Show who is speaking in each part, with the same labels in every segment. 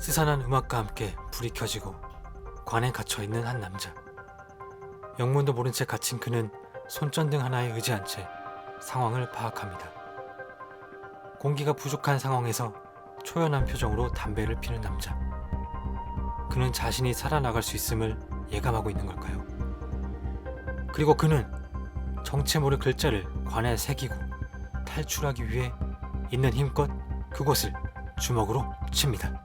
Speaker 1: 스산한 음악과 함께 불이 켜지고 관에 갇혀있는 한 남자. 영문도 모른 채 갇힌 그는 손전등 하나에 의지한 채 상황을 파악합니다. 공기가 부족한 상황에서 초연한 표정으로 담배를 피는 남자. 그는 자신이 살아나갈 수 있음을 예감하고 있는 걸까요? 그리고 그는 정체 모를 글자를 관에 새기고 탈출하기 위해 있는 힘껏 그곳을 주먹으로 칩니다.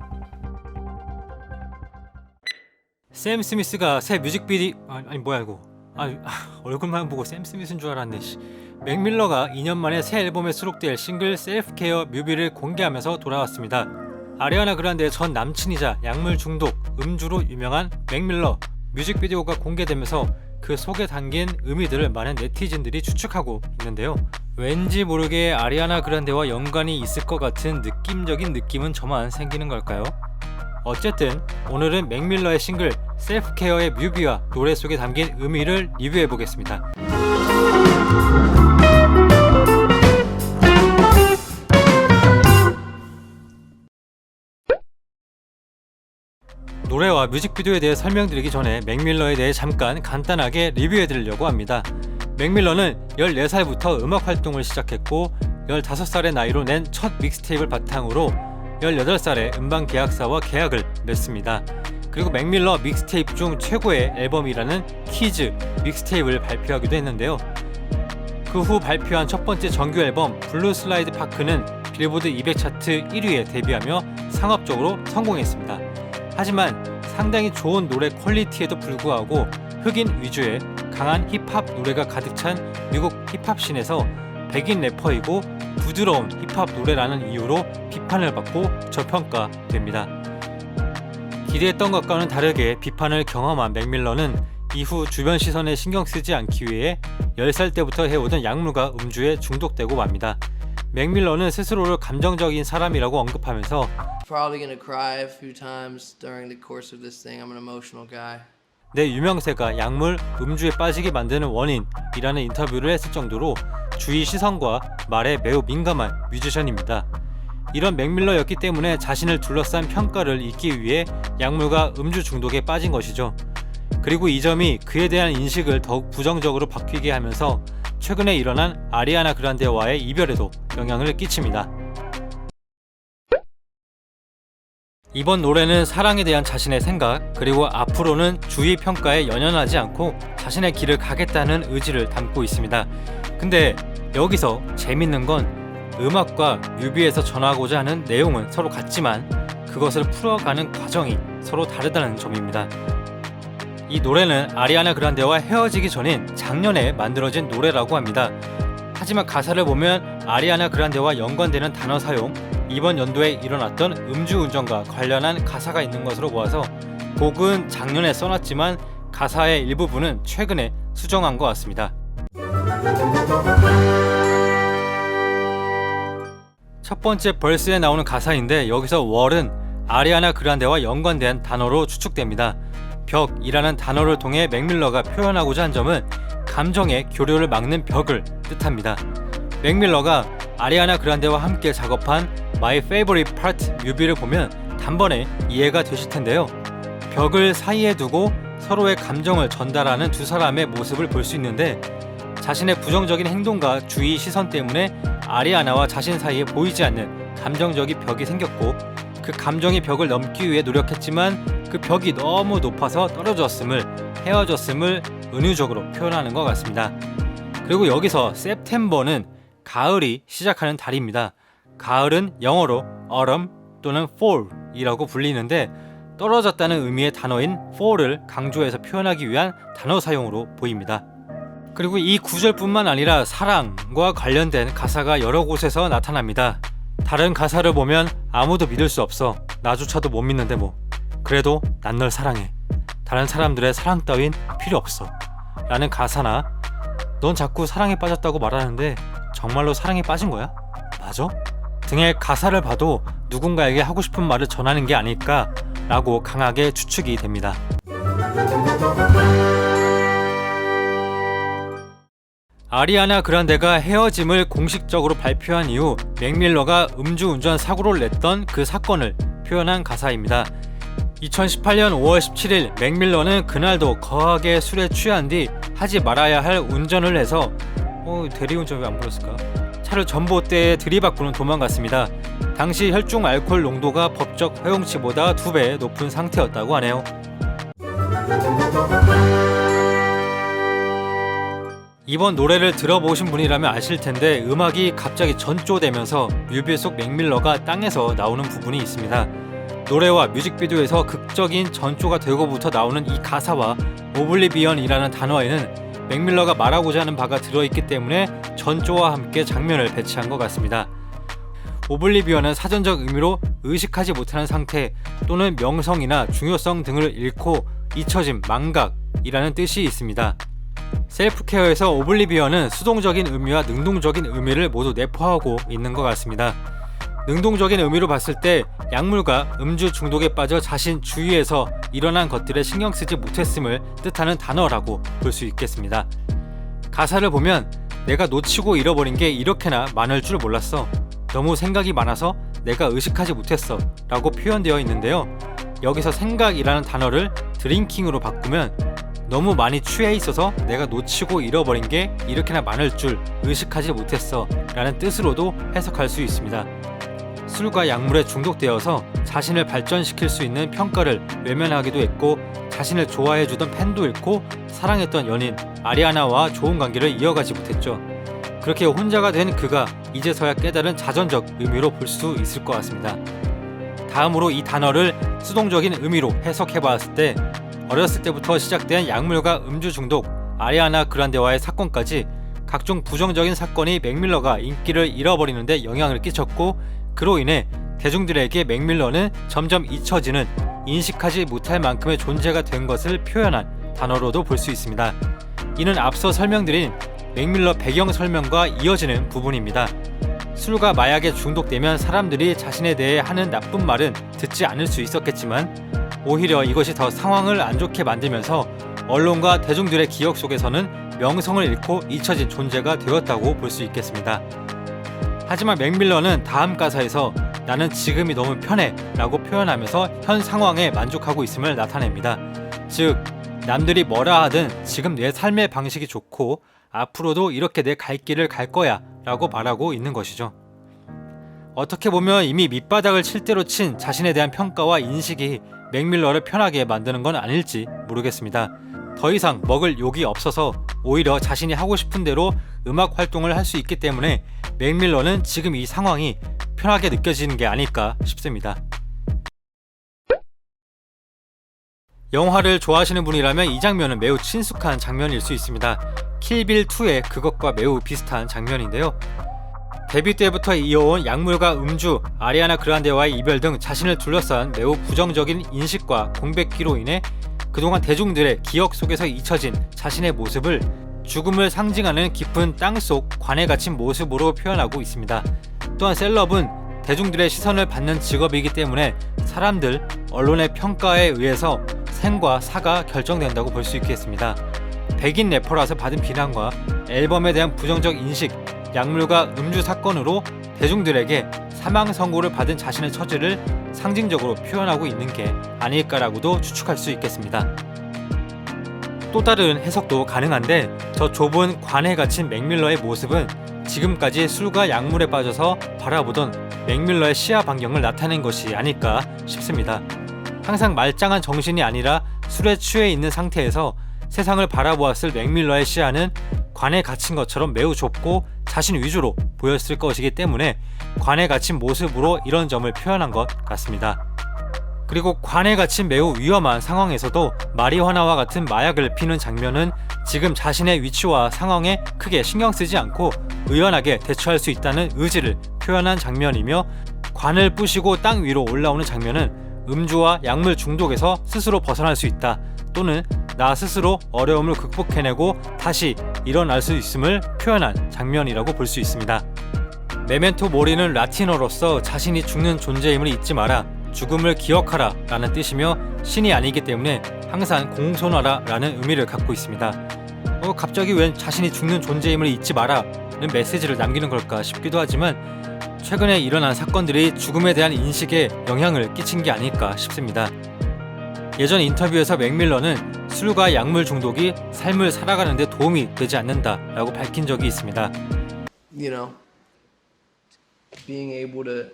Speaker 1: 샘 스미스가 새 뮤직비디오 뭐야 이거 얼굴만 보고 샘 스미스인 줄 알았네. 맥밀러가 2년 만에 새 앨범에 수록될 싱글 셀프 케어 뮤비를 공개하면서 돌아왔습니다. 아리아나 그란데의 전 남친이자 약물 중독, 음주로 유명한 맥밀러. 뮤직비디오가 공개되면서 그 속에 담긴 의미들을 많은 네티즌들이 추측하고 있는데요. 왠지 모르게 아리아나 그란데와 연관이 있을 것 같은 느낌적인 느낌은 저만 생기는 걸까요? 어쨌든 오늘은 맥밀러의 싱글 셀프 케어의 뮤비와 노래 속에 담긴 의미를 리뷰해보겠습니다. 노래와 뮤직비디오에 대해 설명드리기 전에 맥밀러에 대해 잠깐 간단하게 리뷰해드리려고 합니다. 맥밀러는 14살부터 음악 활동을 시작했고 15살의 나이로 낸 첫 믹스테이프를 바탕으로 18살에 음반 계약사와 계약을 맺습니다. 그리고 맥밀러 믹스테이프 중 최고의 앨범이라는 키즈 믹스테이프를 발표하기도 했는데요. 그 후 발표한 첫 번째 정규 앨범 블루 슬라이드 파크는 빌보드 200 차트 1위에 데뷔하며 상업적으로 성공했습니다. 하지만 상당히 좋은 노래 퀄리티에도 불구하고 흑인 위주의 강한 힙합 노래가 가득 찬 미국 힙합씬에서 백인 래퍼이고 부드러운 힙합 노래라는 이유로 비판을 받고 저평가됩니다. 기대했던 것과는 다르게 비판을 경험한 맥밀러는 이후 주변 시선에 신경 쓰지 않기 위해 10살 때부터 해오던 약물과 음주에 중독되고 맙니다. 맥밀러는 스스로를 감정적인 사람이라고 언급하면서
Speaker 2: Probably gonna cry a few times during the course of this thing. I'm an emotional guy.
Speaker 1: 내 유명세가 약물, 음주에 빠지게 만드는 원인이라는 인터뷰를 했을 정도로 주위 시선과 말에 매우 민감한 뮤지션입니다. 이런 맥밀러였기 때문에 자신을 둘러싼 평가를 잊기 위해 약물과 음주 중독에 빠진 것이죠. 그리고 이 점이 그에 대한 인식을 더욱 부정적으로 바뀌게 하면서 최근에 일어난 아리아나 그란데와의 이별에도 영향을 끼칩니다. 이번 노래는 사랑에 대한 자신의 생각, 그리고 앞으로는 주위 평가에 연연하지 않고 자신의 길을 가겠다는 의지를 담고 있습니다. 근데 여기서 재밌는 건 음악과 뮤비에서 전하고자 하는 내용은 서로 같지만 그것을 풀어가는 과정이 서로 다르다는 점입니다. 이 노래는 아리아나 그란데와 헤어지기 전인 작년에 만들어진 노래라고 합니다. 하지만 가사를 보면 아리아나 그란데와 연관되는 단어 사용, 이번 연도에 일어났던 음주운전과 관련한 가사가 있는 것으로 보아서 곡은 작년에 써놨지만 가사의 일부분은 최근에 수정한 것 같습니다. 첫 번째 벌스에 나오는 가사인데 여기서 월은 아리아나 그란데와 연관된 단어로 추측됩니다. 벽이라는 단어를 통해 맥밀러가 표현하고자 한 점은 감정의 교류를 막는 벽을 뜻합니다. 맥밀러가 아리아나 그란데와 함께 작업한 My Favorite Part 뮤비를 보면 단번에 이해가 되실 텐데요. 벽을 사이에 두고 서로의 감정을 전달하는 두 사람의 모습을 볼 수 있는데 자신의 부정적인 행동과 주위 시선 때문에 아리아나와 자신 사이에 보이지 않는 감정적인 벽이 생겼고 그 감정의 벽을 넘기 위해 노력했지만 그 벽이 너무 높아서 떨어졌음을, 헤어졌음을 은유적으로 표현하는 것 같습니다. 그리고 여기서 September는 가을이 시작하는 달입니다. 가을은 영어로 autumn 또는 fall이라고 불리는데 떨어졌다는 의미의 단어인 fall을 강조해서 표현하기 위한 단어 사용으로 보입니다. 그리고 이 구절뿐만 아니라 사랑과 관련된 가사가 여러 곳에서 나타납니다. 다른 가사를 보면 아무도 믿을 수 없어. 나조차도 못 믿는데 뭐. 그래도 난 널 사랑해. 다른 사람들의 사랑 따윈 필요 없어. 라는 가사나 넌 자꾸 사랑에 빠졌다고 말하는데 정말로 사랑에 빠진 거야? 맞아? 등의 가사를 봐도 누군가에게 하고 싶은 말을 전하는 게 아닐까 라고 강하게 추측이 됩니다. 아리아나 그란데가 헤어짐을 공식적으로 발표한 이후 맥밀러가 음주운전 사고를 냈던 그 사건을 표현한 가사입니다. 2018년 5월 17일 맥밀런은 그날도 거하게 술에 취한 뒤 하지 말아야 할 운전을 해서 대리운전 왜 안 불렀을까? 차를 전봇대에 들이받고는 도망갔습니다. 당시 혈중 알코올 농도가 법적 허용치보다 2배 높은 상태였다고 하네요. 이번 노래를 들어보신 분이라면 아실 텐데 음악이 갑자기 전조되면서 뮤비 속 맥밀러가 땅에서 나오는 부분이 있습니다. 노래와 뮤직비디오에서 극적인 전조가 되고부터 나오는 이 가사와 오블리비언이라는 단어에는 맥밀러가 말하고자 하는 바가 들어있기 때문에 전조와 함께 장면을 배치한 것 같습니다. 오블리비언은 사전적 의미로 의식하지 못하는 상태 또는 명성이나 중요성 등을 잃고 잊혀짐, 망각이라는 뜻이 있습니다. 셀프케어에서 오블리비언은 수동적인 의미와 능동적인 의미를 모두 내포하고 있는 것 같습니다. 능동적인 의미로 봤을 때 약물과 음주 중독에 빠져 자신 주위에서 일어난 것들에 신경 쓰지 못했음을 뜻하는 단어라고 볼 수 있겠습니다. 가사를 보면 내가 놓치고 잃어버린 게 이렇게나 많을 줄 몰랐어. 너무 생각이 많아서 내가 의식하지 못했어 라고 표현되어 있는데요. 여기서 생각이라는 단어를 드링킹으로 바꾸면 너무 많이 취해 있어서 내가 놓치고 잃어버린 게 이렇게나 많을 줄 의식하지 못했어 라는 뜻으로도 해석할 수 있습니다. 술과 약물에 중독되어서 자신을 발전시킬 수 있는 평가를 외면하기도 했고 자신을 좋아해주던 팬도 잃고 사랑했던 연인 아리아나와 좋은 관계를 이어가지 못했죠. 그렇게 혼자가 된 그가 이제서야 깨달은 자전적 의미로 볼 수 있을 것 같습니다. 다음으로 이 단어를 수동적인 의미로 해석해봤을 때 어렸을 때부터 시작된 약물과 음주 중독, 아리아나 그란데와의 사건까지 각종 부정적인 사건이 맥밀러가 인기를 잃어버리는데 영향을 끼쳤고 그로 인해 대중들에게 맥밀러는 점점 잊혀지는 인식하지 못할 만큼의 존재가 된 것을 표현한 단어로도 볼 수 있습니다. 이는 앞서 설명드린 맥밀러 배경 설명과 이어지는 부분입니다. 술과 마약에 중독되면 사람들이 자신에 대해 하는 나쁜 말은 듣지 않을 수 있었겠지만 오히려 이것이 더 상황을 안 좋게 만들면서 언론과 대중들의 기억 속에서는 명성을 잃고 잊혀진 존재가 되었다고 볼 수 있겠습니다. 하지만 맥밀러는 다음 가사에서 나는 지금이 너무 편해 라고 표현하면서 현 상황에 만족하고 있음을 나타냅니다. 즉 남들이 뭐라 하든 지금 내 삶의 방식이 좋고 앞으로도 이렇게 내 갈 길을 갈 거야 라고 말하고 있는 것이죠. 어떻게 보면 이미 밑바닥을 칠 대로 친 자신에 대한 평가와 인식이 맥밀러를 편하게 만드는 건 아닐지 모르겠습니다. 더 이상 먹을 욕이 없어서 오히려 자신이 하고 싶은 대로 음악 활동을 할 수 있기 때문에 맥밀러는 지금 이 상황이 편하게 느껴지는 게 아닐까 싶습니다. 영화를 좋아하시는 분이라면 이 장면은 매우 친숙한 장면일 수 있습니다. 킬빌2의 그것과 매우 비슷한 장면인데요. 데뷔 때부터 이어온 약물과 음주, 아리아나 그란데와의 이별 등 자신을 둘러싼 매우 부정적인 인식과 공백기로 인해 그동안 대중들의 기억 속에서 잊혀진 자신의 모습을 죽음을 상징하는 깊은 땅속 관에 갇힌 모습으로 표현하고 있습니다. 또한 셀럽은 대중들의 시선을 받는 직업이기 때문에 사람들, 언론의 평가에 의해서 생과 사가 결정된다고 볼 수 있겠습니다. 백인 래퍼라서 받은 비난과 앨범에 대한 부정적 인식, 약물과 음주 사건으로 대중들에게 사망 선고를 받은 자신의 처지를 상징적으로 표현하고 있는 게 아닐까라고도 추측할 수 있겠습니다. 또 다른 해석도 가능한데 저 좁은 관에 갇힌 맥밀러의 모습은 지금까지 술과 약물에 빠져서 바라보던 맥밀러의 시야 반경을 나타낸 것이 아닐까 싶습니다. 항상 말짱한 정신이 아니라 술에 취해 있는 상태에서 세상을 바라보았을 맥밀러의 시야는 관에 갇힌 것처럼 매우 좁고 자신 위주로 보였을 것이기 때문에 관에 갇힌 모습으로 이런 점을 표현한 것 같습니다. 그리고 관에 갇힌 매우 위험한 상황에서도 마리화나와 같은 마약을 피는 장면은 지금 자신의 위치와 상황에 크게 신경 쓰지 않고 의연하게 대처할 수 있다는 의지를 표현한 장면이며 관을 부시고 땅 위로 올라오는 장면은 음주와 약물 중독에서 스스로 벗어날 수 있다 또는 나 스스로 어려움을 극복해내고 다시 일어날 수 있음을 표현한 장면이라고 볼 수 있습니다. 메멘토 모리는 라틴어로서 자신이 죽는 존재임을 잊지 마라, 죽음을 기억하라 라는 뜻이며 신이 아니기 때문에 항상 공손하라 라는 의미를 갖고 있습니다. 갑자기 웬 자신이 죽는 존재임을 잊지 마라 는 메시지를 남기는 걸까 싶기도 하지만 최근에 일어난 사건들이 죽음에 대한 인식에 영향을 끼친 게 아닐까 싶습니다. 예전 인터뷰에서 맥밀러는 술과 약물 중독이 삶을 살아가는 데 도움이 되지 않는다라고 밝힌 적이 있습니다.
Speaker 2: You know, being able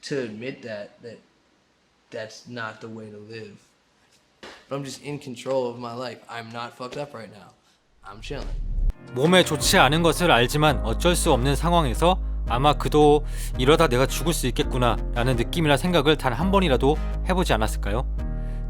Speaker 2: to admit that's not the way to live. But I'm just in control of my life. I'm not fucked up right now. I'm chilling.
Speaker 1: 몸에 좋지 않은 것을 알지만 어쩔 수 없는 상황에서 아마 그도 이러다 내가 죽을 수 있겠구나 라는 느낌이나 생각을 단 한 번이라도 해보지 않았을까요?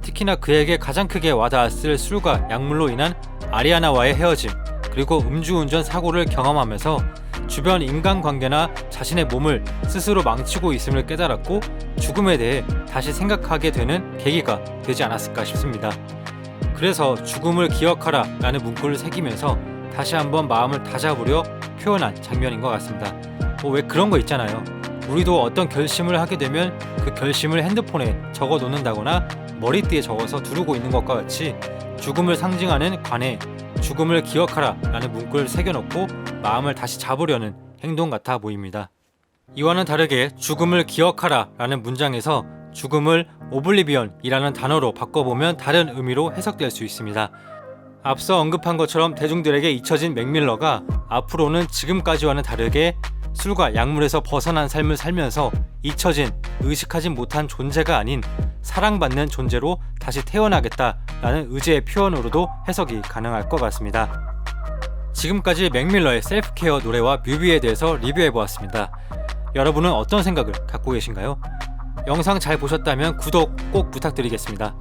Speaker 1: 특히나 그에게 가장 크게 와닿았을 술과 약물로 인한 아리아나와의 헤어짐, 그리고 음주운전 사고를 경험하면서 주변 인간관계나 자신의 몸을 스스로 망치고 있음을 깨달았고 죽음에 대해 다시 생각하게 되는 계기가 되지 않았을까 싶습니다. 그래서 죽음을 기억하라 라는 문구를 새기면서 다시 한번 마음을 다잡으려 표현한 장면인 것 같습니다. 왜 그런 거 있잖아요. 우리도 어떤 결심을 하게 되면 그 결심을 핸드폰에 적어 놓는다거나 머리띠에 적어서 두르고 있는 것과 같이 죽음을 상징하는 관에 죽음을 기억하라 라는 문구를 새겨놓고 마음을 다시 잡으려는 행동 같아 보입니다. 이와는 다르게 죽음을 기억하라 라는 문장에서 죽음을 오블리비언 이라는 단어로 바꿔보면 다른 의미로 해석될 수 있습니다. 앞서 언급한 것처럼 대중들에게 잊혀진 맥밀러가 앞으로는 지금까지와는 다르게 술과 약물에서 벗어난 삶을 살면서 잊혀진, 의식하지 못한 존재가 아닌 사랑받는 존재로 다시 태어나겠다라는 의지의 표현으로도 해석이 가능할 것 같습니다. 지금까지 맥밀러의 셀프케어 노래와 뮤비에 대해서 리뷰해보았습니다. 여러분은 어떤 생각을 갖고 계신가요? 영상 잘 보셨다면 구독 꼭 부탁드리겠습니다.